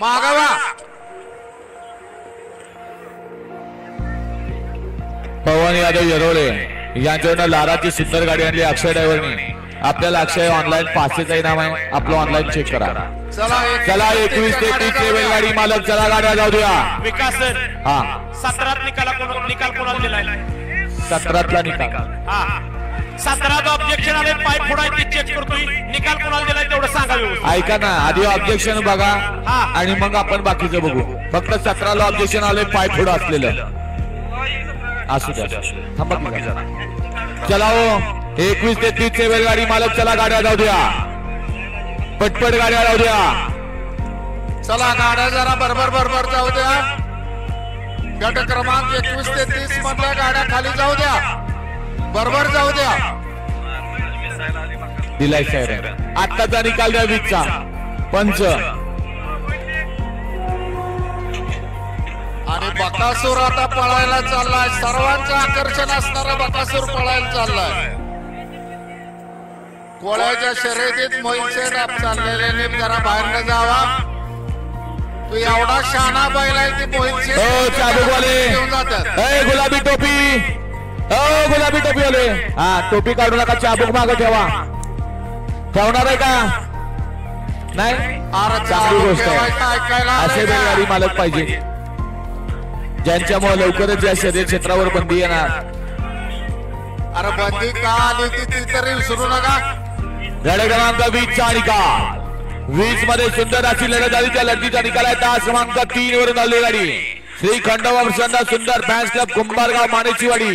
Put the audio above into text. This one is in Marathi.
मागावा पवन यादव येरोळे यांच्यावर लाराची सुंदर गाडी आणली अक्षय ड्रायव्हरने। आपल्याला अक्षय ऑनलाईन 500चा इनाम आहे, आपलं ऑनलाईन चेक करा। चला 21 ते 30 लेवल गाडी मालक, चला गाड्या जाऊ द्या। विकास सर हा 17 निकाल कोणाला दिलाय? 17ला निकाल। हा 17 ऑब्जेक्शन आले, पाय फोडायचे चेक करतोय, निकाल कोणाला दिलाय तेवढं सांगा व्यवस्थित। ऐका ना, आधी ऑब्जेक्शन बघा आणि मग आपण बाकीचं बघू। फक्त 17ला ऑब्जेक्शन आले, पाय फोड असलेलं असू द्या। थांबा की जरा। चला हो 21 ते 30 लेवल गाडी मालक, चला गाड्या जाऊ द्या, पटपट गाड्या जाऊ द्या। चला गाड्या जरा बरोबर जाऊ द्या। गट क्रमांक 21 ते 30 मधल्या गाड्या खाली जाऊ द्या, बरोबर जाऊ द्या। दिलाय साहेब आत्ताचा निकाल द्या वीजचा पंच। आणि बकासूर आता पळायला चाललाय, सर्वांचं आकर्षण असणारा बकासूर पळायला चाललाय। कोळ्याच्या शर्यतीत मोहित चाललेले जरा बाहेर न जावा, तू एवढा शहाणा बैल आहे की मोहित घेऊन जातात। गुलाबी टोपी, गुलाबी टोपी आले। हा टोपी काढू नका, चाबूक मागे ठेवा। ठेवणार आहे का? नाही, चांगली गोष्ट आहे। असे बैलगाडी मालक पाहिजे ज्यांच्यामुळे लवकरच या शर्यत क्षेत्रावर बंदी येणार। अरे बंदी का आली ती तरी विसरू नका। गाडी क्रमांक 20चा निकाल। 20 मध्ये सुंदर अशी लढत झाली, त्या लढतीचा निकाल आहे तास क्रमांक 3 वरून आली गाडी श्री खंडोबा प्रसन्न सुंदर फॅन्स क्लब कुंभारगाव मानेची वाडी।